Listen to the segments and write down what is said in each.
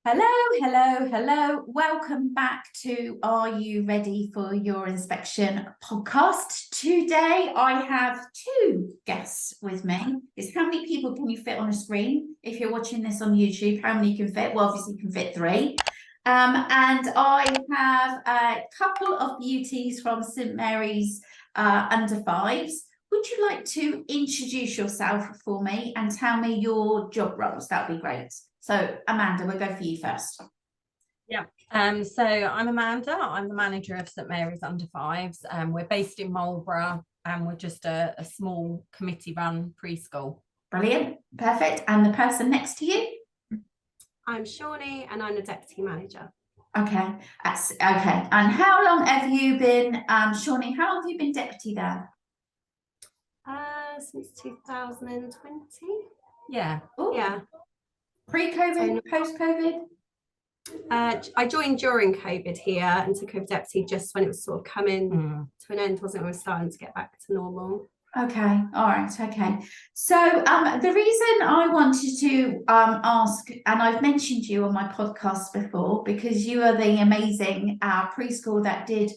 Hello. Welcome back to Are You Ready for Your Inspection podcast. Today I have two guests with me. It's how many people can you fit on a screen? If you're watching this on YouTube, how many can fit? Well, obviously you can fit three. And I have a couple of beauties from St Mary's under fives. Would you like to introduce yourself for me and tell me your job roles? That would be great. So Amanda, we'll go for you first. Yeah. So I'm Amanda. I'm the manager of St Mary's under fives. We're based in Marlborough and we're just a small committee-run preschool. Brilliant. Perfect. And the person next to you? I'm Shaunie and I'm the deputy manager. Okay. Okay. And how long have you been, Shaunie, how long have you been deputy there? Since 2020. Yeah. Ooh. Yeah. Pre-COVID, post-COVID? I joined during COVID here and took over deputy just when it was sort of coming to an end, wasn't it? We were starting to get back to normal. Okay, all right, okay. So the reason I wanted to ask, and I've mentioned you on my podcast before, because you are the amazing preschool that did,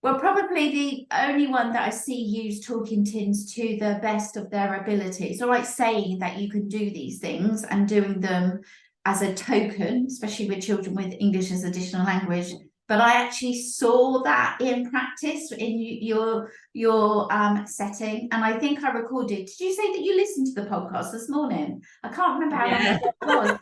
well, probably the only one that I see use talking tins to the best of their ability. It's all right saying that you can do these things and doing them as a token, especially with children with English as additional language. But I actually saw that in practice in your setting, and I think I recorded. Did you say that you listened to the podcast this morning? I can't remember how long it was.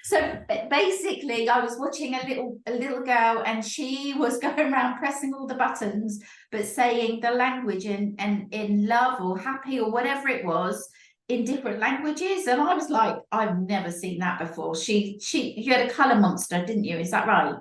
So basically, I was watching a little girl, and she was going around pressing all the buttons, but saying the language in love or happy or whatever it was in different languages, and I was like, I've never seen that before. You had a colour monster, didn't you? Is that right?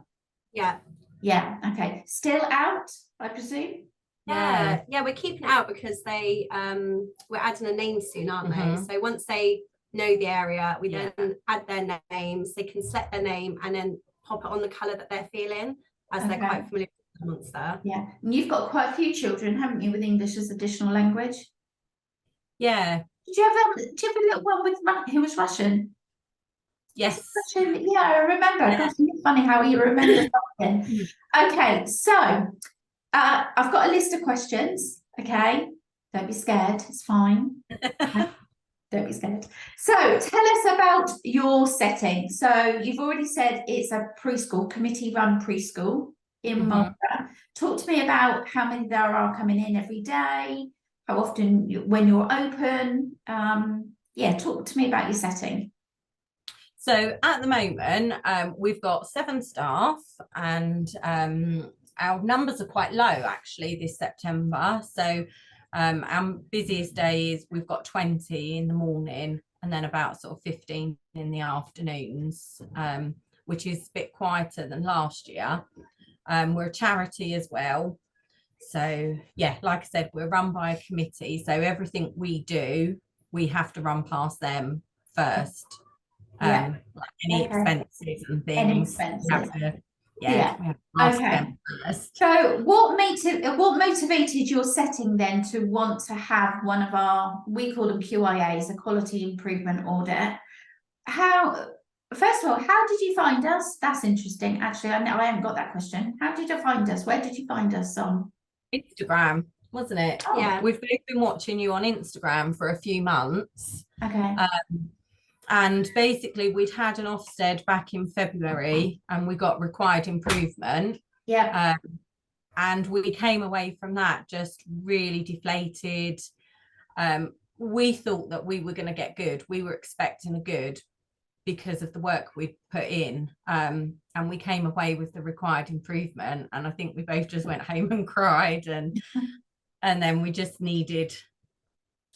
Yeah. Yeah. Okay. Still out, I presume. Yeah, we're keeping it out because we're adding a name soon, aren't they? So once they know the area, we then add their names. They can select their name and then pop it on the colour that they're feeling, as they're quite familiar with the monster. Yeah, and you've got quite a few children, haven't you, with English as additional language? Yeah. Do you have a little one with who was Russian? Yes. Russian? Yeah, I remember. Yeah. Gosh, it's funny how you remember something. Okay, so I've got a list of questions. Okay, don't be scared. It's fine. Don't be scared. So tell us about your setting. So you've already said it's a preschool, committee-run preschool in Marlborough. Talk to me about how many there are coming in every day, how often when you're open. Talk to me about your setting. So at the moment, we've got 7 staff, and our numbers are quite low actually this September. So our busiest days, we've got 20 in the morning and then about sort of 15 in the afternoons, which is a bit quieter than last year. We're a charity as well. So yeah, like I said, we're run by a committee. So everything we do, we have to run past them first. Like any expenses and things. Any expenses. Okay. So what motivated your setting then to want to have one of our, we call them QIAs, a Quality Improvement Audit? First of all, how did you find us? That's interesting. Actually, I haven't got that question. How did you find us? Where did you find us on? Instagram, wasn't it? Oh. Yeah. We've both been watching you on Instagram for a few months. Okay. And basically we'd had an Ofsted back in February and we got required improvement. Yeah. And we came away from that just really deflated. We thought that we were going to get good. We were expecting a good because of the work we put in. And we came away with the required improvement. And I think we both just went home and cried. And then we just needed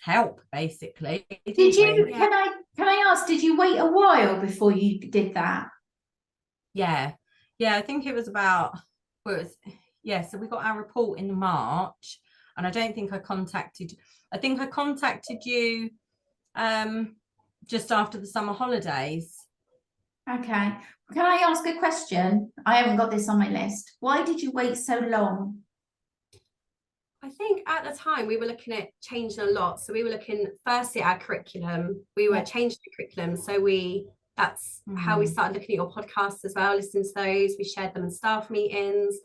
help, basically. Did you, can I ask, did you wait a while before you did that? Yeah, I think it was about, so we got our report in March, and I don't think I contacted you just after the summer holidays. Okay, can I ask a question? I haven't got this on my list. Why did you wait so long? I think at the time we were looking at changing a lot. So we were looking firstly at our curriculum. We were changing the curriculum. So we That's how we started looking at your podcasts as well, listening to those. We shared them in staff meetings.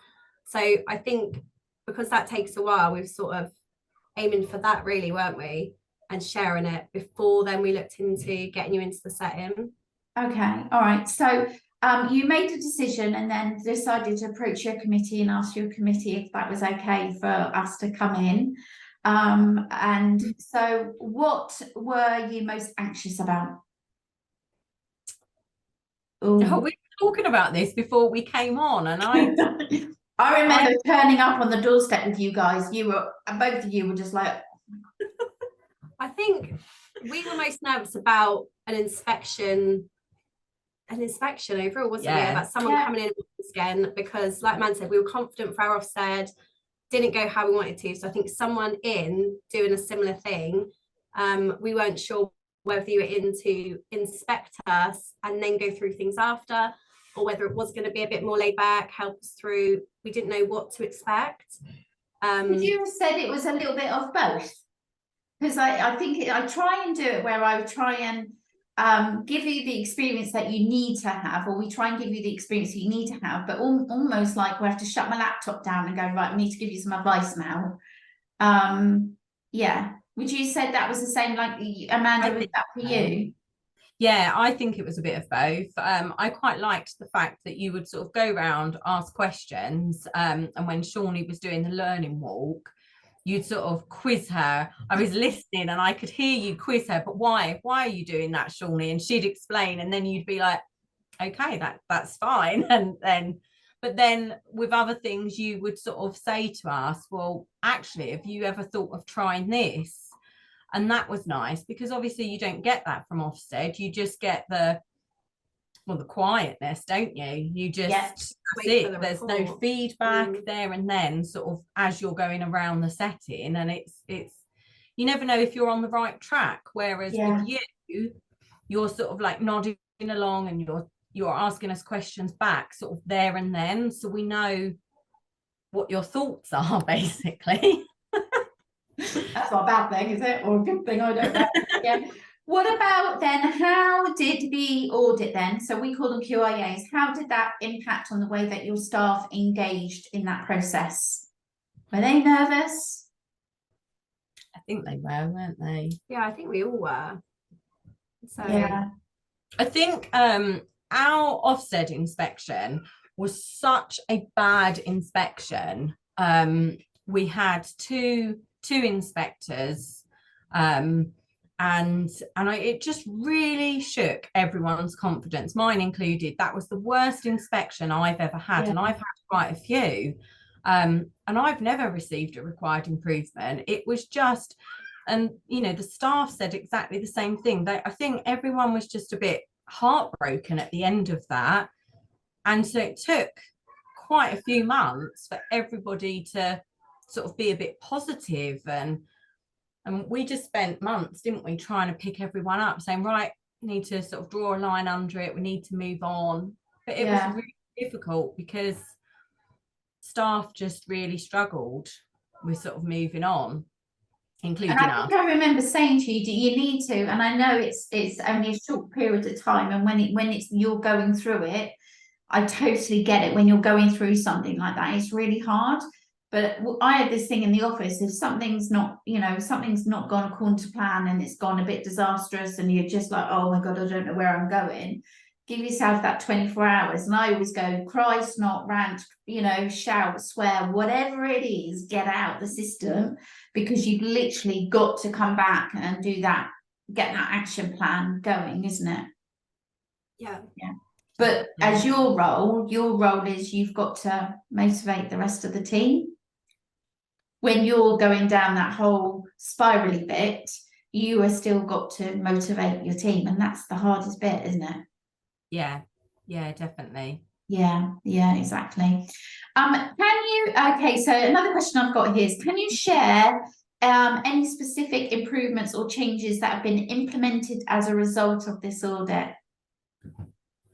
So I think because that takes a while, we've sort of aiming for that really, weren't we? And sharing it before then we looked into getting you into the setting. Okay, all right. So you made a decision and then decided to approach your committee and ask your committee if that was okay for us to come in. And so what were you most anxious about? Oh, we were talking about this before we came on, and I remember turning up on the doorstep with you guys. Both of you were just like, I think we were most nervous about an inspection overall, wasn't we? About someone coming in again, because like Man said, we were confident for our Ofsted, didn't go how we wanted to. So I think someone in doing a similar thing, we weren't sure whether you were in to inspect us and then go through things after, or whether it was going to be a bit more laid back, help us through. We didn't know what to expect. Would you have said it was a little bit of both? Because I think I try and do it where I would try and give you the experience that you need to have, or we try and give you the experience you need to have, but almost like we have to shut my laptop down and go, right, we need to give you some advice now. Yeah. Would you say that was the same, like Amanda, was that for you? Yeah, I think it was a bit of both. I quite liked the fact that you would sort of go around, ask questions, and when Shaunie was doing the learning walk, you'd sort of quiz her. I was listening and I could hear you quiz her, but why are you doing that, Shaunie? And she'd explain, and then you'd be like, okay, that's fine. But then with other things, you would sort of say to us, well, actually, have you ever thought of trying this? And that was nice, because obviously you don't get that from Ofsted. You just get the quietness, don't you? You just, there's no feedback there and then, sort of as you're going around the setting, and it's you never know if you're on the right track. Whereas with you're sort of like nodding along and you're asking us questions back sort of there and then, so we know what your thoughts are, basically. That's not a bad thing, is it? Or a good thing, I don't know. Yeah. What about then, how did the audit then, so we call them QIAs, how did that impact on the way that your staff engaged in that process? Were they nervous? I think they were, weren't they? Yeah, I think we all were. So yeah. I think our Ofsted inspection was such a bad inspection. We had two inspectors, and it just really shook everyone's confidence, mine included. That was the worst inspection I've ever had, and I've had quite a few, and I've never received a required improvement. It was just, and you know, the staff said exactly the same thing. I think everyone was just a bit heartbroken at the end of that, and so it took quite a few months for everybody to sort of be a bit positive, and we just spent months, didn't we, trying to pick everyone up, saying, right, we need to sort of draw a line under it, we need to move on. But it was really difficult because staff just really struggled with sort of moving on, including us. I remember saying to you, do you need to? And I know it's only a short period of time, and when it's you're going through it, I totally get it. When you're going through something like that, it's really hard. But I have this thing in the office, if something's not gone according to plan and it's gone a bit disastrous and you're just like, oh my God, I don't know where I'm going, give yourself that 24 hours. And I always go, cry, snot, rant, shout, swear, whatever it is, get out the system, because you've literally got to come back and do that, get that action plan going, isn't it? Yeah. But as your role is you've got to motivate the rest of the team. When you're going down that whole spirally bit, you have still got to motivate your team, and that's the hardest bit, isn't it? Yeah, definitely. Yeah, exactly. Okay, so another question I've got here is, can you share any specific improvements or changes that have been implemented as a result of this audit?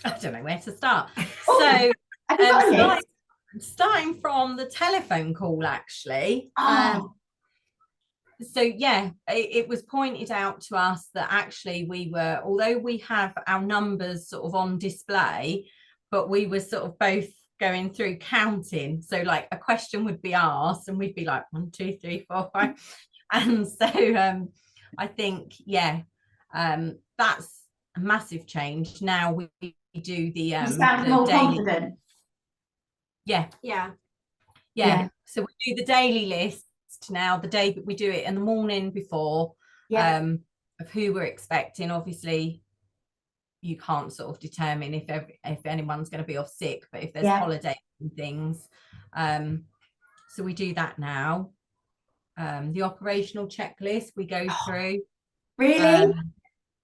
I don't know where to start. So starting from the telephone call, actually. So yeah, it was pointed out to us that actually we were, although we have our numbers sort of on display, but we were sort of both going through counting. So like a question would be asked and we'd be like 1, 2, 3, 4, 5. And so I think, yeah, that's a massive change. Now we do the You sound the more daily. confident. Yeah. So we do the daily list now, the day that we do it in the morning before, of who we're expecting. Obviously you can't sort of determine if anyone's going to be off sick, but if there's holidays and things, so we do that now. The operational checklist we go through. Really?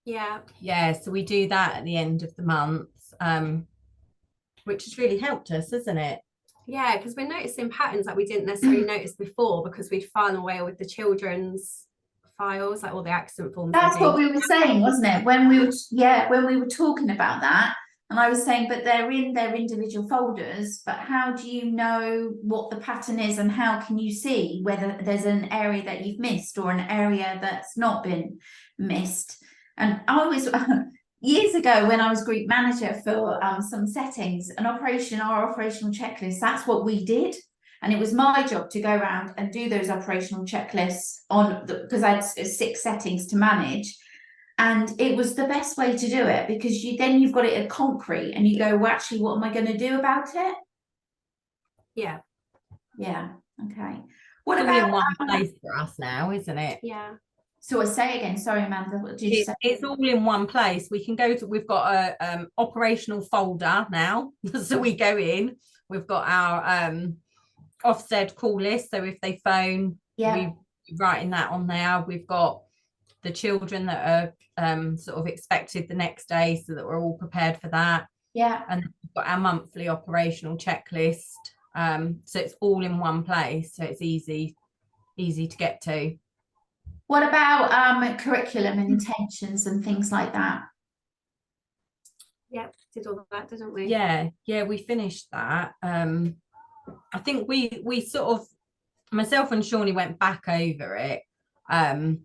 Yeah, so we do that at the end of the month, which has really helped us, isn't it? Yeah, because we're noticing patterns that we didn't necessarily notice before, because we'd file away with the children's files, like all the accident forms. That's what we were saying, wasn't it? When we were talking about that, and I was saying, but they're in their individual folders, but how do you know what the pattern is, and how can you see whether there's an area that you've missed or an area that's not been missed? And I was years ago, when I was group manager for some settings, our operational checklist, that's what we did. And it was my job to go around and do those operational checklists because I had 6 settings to manage. And it was the best way to do it, because you've got it in concrete and you go, well, actually, what am I going to do about it? Yeah. Okay. What it's about all in one place for us now, isn't it? Yeah. So I say again, sorry, Amanda, what did you say? It's all in one place. We can go to, we've got a operational folder now. So we go in, we've got our Ofsted call list. So if they phone, we're writing that on there. We've got the children that are sort of expected the next day, so that we're all prepared for that. And we've got our monthly operational checklist. So it's all in one place, so it's easy to get to. What about curriculum and intentions and things like that? Yeah, did all of that, didn't we? Yeah, we finished that. I think we sort of, myself and Shaunie went back over it and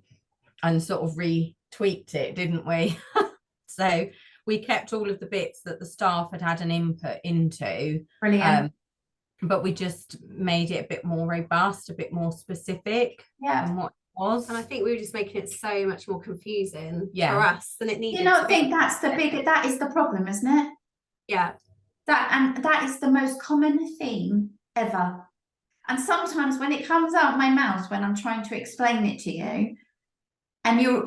sort of retweaked it, didn't we? So we kept all of the bits that the staff had an input into. Brilliant. But we just made it a bit more robust, a bit more specific than what it was. And I think we were just making it so much more confusing for us than it needed to be. I think that is the problem, isn't it? Yeah. That is the most common theme ever. And sometimes when it comes out my mouth when I'm trying to explain it to you, and you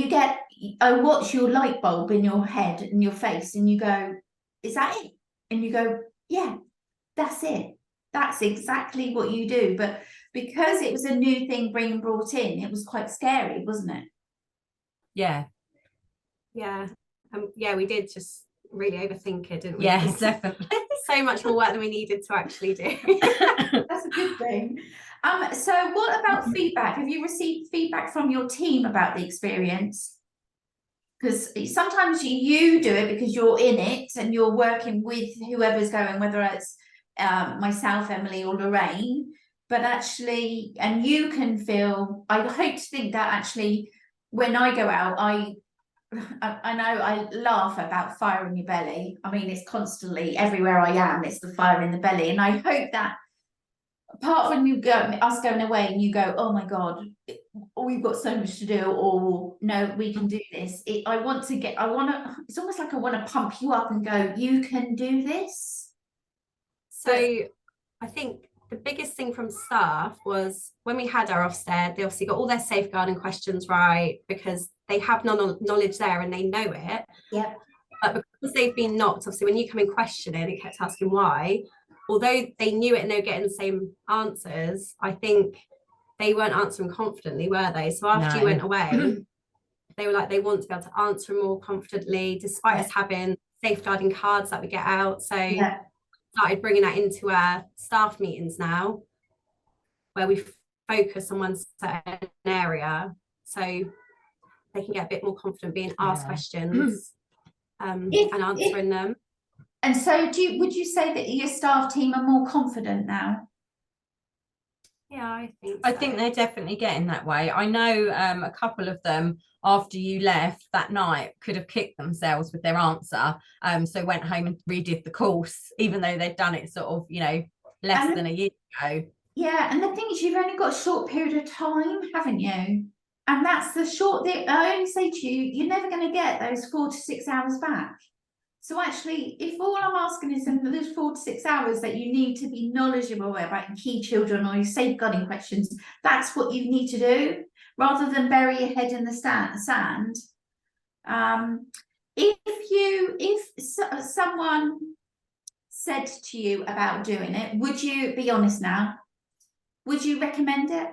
get watch your light bulb in your head and your face, and you go, is that it? And you go, yeah, that's it. That's exactly what you do. But because it was a new thing being brought in, it was quite scary, wasn't it? Yeah, we did just really overthink it, didn't we? Yeah, definitely. So much more work than we needed to actually do. That's a good thing. So what about feedback? Have you received feedback from your team about the experience? Because sometimes you do it because you're in it and you're working with whoever's going, whether it's myself, Emily, or Lorraine. But actually, and you can feel, I hope to think that actually when I go out, I know I laugh about fire in your belly. I mean, it's constantly everywhere I am, it's the fire in the belly. And I hope that apart from us going away and you go, oh my God, we've got so much to do, or no, we can do this. It's almost like I want to pump you up and go, you can do this. So I think the biggest thing from staff was when we had our Ofsted, they obviously got all their safeguarding questions right because they have knowledge there and they know it. Yeah. But because they've been knocked, obviously when you come in questioning and kept asking why, although they knew it and they were getting the same answers, I think they weren't answering confidently, were they? So after you went away, they were like, they want to be able to answer more confidently, despite us having safeguarding cards that we get out. So started bringing that into our staff meetings now, where we focus on one certain area, so they can get a bit more confident being asked questions and answering them. And so would you say that your staff team are more confident now? Yeah, I think they're definitely getting that way. I know a couple of them after you left that night could have kicked themselves with their answer. So went home and redid the course, even though they'd done it sort of, less than a year ago. Yeah, and the thing is, you've only got a short period of time, haven't you? And that's the short thing. I only say to you, you're never going to get those 4 to 6 hours back. So actually, if all I'm asking is in those 4 to 6 hours that you need to be knowledgeable about key children or your safeguarding questions, that's what you need to do, rather than bury your head in the sand. If someone said to you about doing it, would you be honest now? Would you recommend it?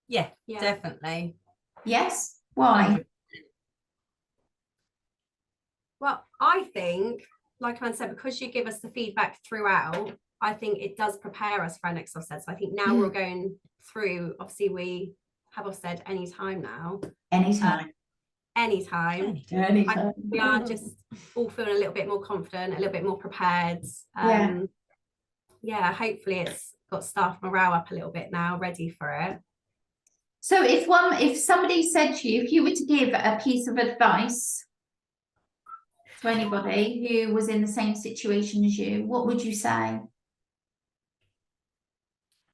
Yeah, definitely. Yes. Why? 100%. Well, I think, like I said, because you give us the feedback throughout, I think it does prepare us for our next Ofsted. So I think now we're going through, obviously we have Ofsted anytime now. Anytime. Anytime. We are just all feeling a little bit more confident, a little bit more prepared. Yeah, hopefully it's got staff morale up a little bit now, ready for it. So if somebody said to you, if you were to give a piece of advice to anybody who was in the same situation as you, what would you say?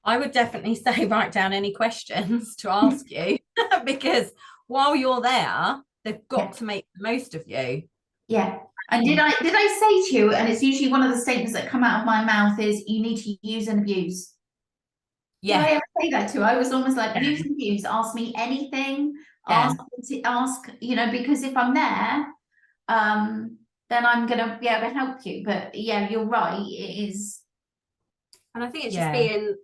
I would definitely say write down any questions to ask you, because while you're there, they've got to make the most of you. Yeah. And did I say to you, and it's usually one of the statements that come out of my mouth, is you need to use and abuse. Yeah. Did I ever say that to you? I was almost like, use and abuse, ask me anything, ask, because if I'm there, then I'm gonna be able to help you. But yeah, you're right, it is. And I think it's just being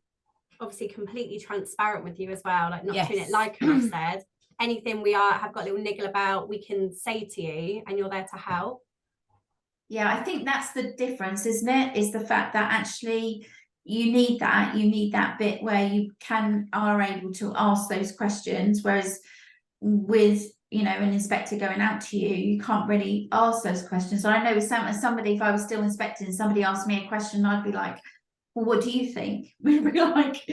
obviously completely transparent with you as well, like not doing it like I've said. Anything we have got a little niggle about, we can say to you, and you're there to help. Yeah, I think that's the difference, isn't it? Is the fact that actually you need that bit where you are able to ask those questions, whereas with an inspector going out to you, you can't really ask those questions. So I know somebody, if I was still inspecting, somebody asked me a question, I'd be like, well, what do you think? We'd be like,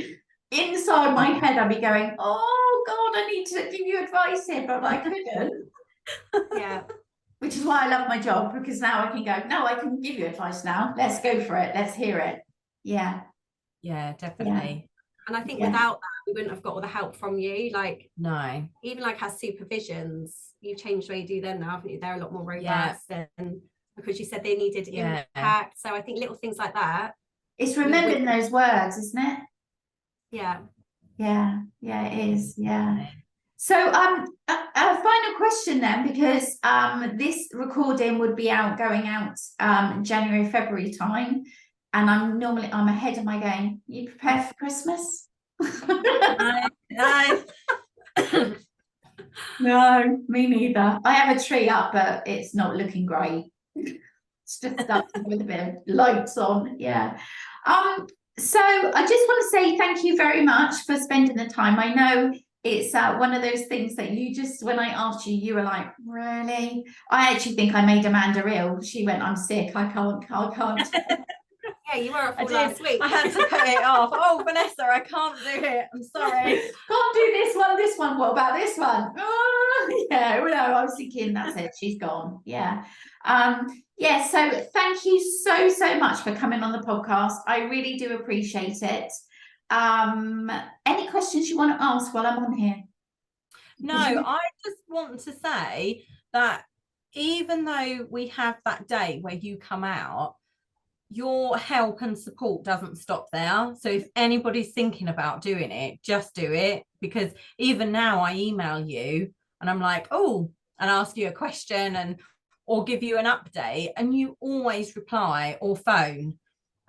inside my head, I'd be going, oh God, I need to give you advice here, but I couldn't. Yeah. Which is why I love my job, because now I can go, no, I can give you advice now. Let's go for it. Let's hear it. Yeah. Yeah, definitely. And I think without that, we wouldn't have got all the help from you. Like, no, even like our supervisions, you've changed the way you do them now, haven't you? They're a lot more robust, and because you said they needed impact. So I think little things like that. It's remembering those words, isn't it? Yeah. Yeah, it is. Yeah. So a final question then, because this recording would be going out January, February time, and I'm ahead of my game. You prepared for Christmas? No. No, me neither. I have a tree up, but it's not looking great. It's just starting with a bit of lights on. Yeah. So I just want to say thank you very much for spending the time. I know it's one of those things that you just, when I asked you, you were like, really? I actually think I made Amanda ill. She went, I'm sick. I can't. Yeah, you were last week. I had to cut it off. Oh, Vanessa, I can't do it. I'm sorry. Can't do this one. What about this one? Oh, yeah, no, I was thinking that's it. She's gone. Yeah. So thank you so much for coming on the podcast. I really do appreciate it. Any questions you want to ask while I'm on here? No, I just want to say that even though we have that day where you come out, your help and support doesn't stop there. So if anybody's thinking about doing it, just do it, because even now I email you and I'm like, oh, and ask you a question or give you an update, and you always reply or phone,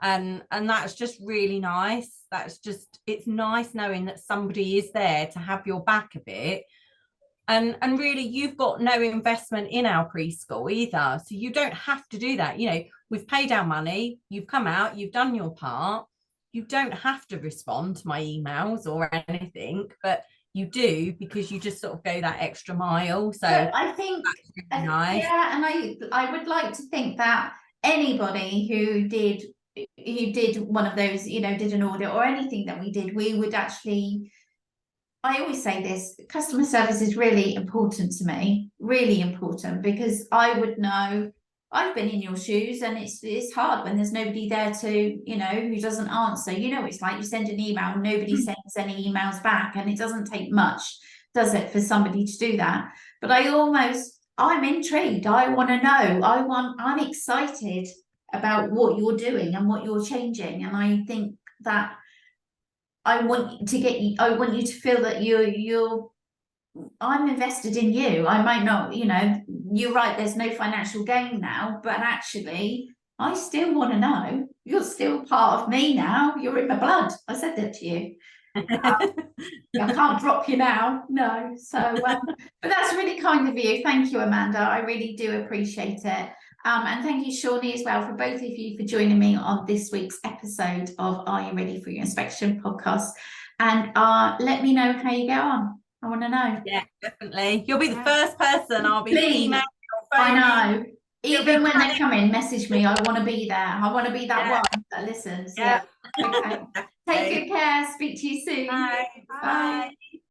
and that's just really nice. It's nice knowing that somebody is there to have your back a bit. And really, you've got no investment in our preschool either, so you don't have to do that. We've paid our money, you've come out, you've done your part. You don't have to respond to my emails or anything, but you do, because you just sort of go that extra mile. So I think that's really nice. Yeah, and I would like to think that anybody who did you did one of those, you know, did an audit or anything that we did, we would actually, I always say this, customer service is really important to me, really important, because I would know, I've been in your shoes, and it's hard when there's nobody there to, you know, who doesn't answer. You know, it's like you send an email and nobody sends any emails back, and it doesn't take much, does it, for somebody to do that? But I'm intrigued. I want to know. I'm excited about what you're doing and what you're changing. And I think that I want you to feel that I'm invested in you. I might not, you know, you're right, there's no financial gain now, but actually I still want to know. You're still part of me now. You're in my blood. I said that to you. I can't drop you now. No. So, but that's really kind of you. Thank you, Amanda. I really do appreciate it. And thank you, Shaunie, as well, for both of you for joining me on this week's episode of Are You Ready for Your Inspection podcast. And let me know how you go on. I want to know. Yeah, definitely. You'll be the first person I'll be emailing or phoning. I know. Even when they come in, message me. I want to be there. I want to be that one that listens. Yeah. Okay. Take good care. Speak to you soon. Bye. Bye.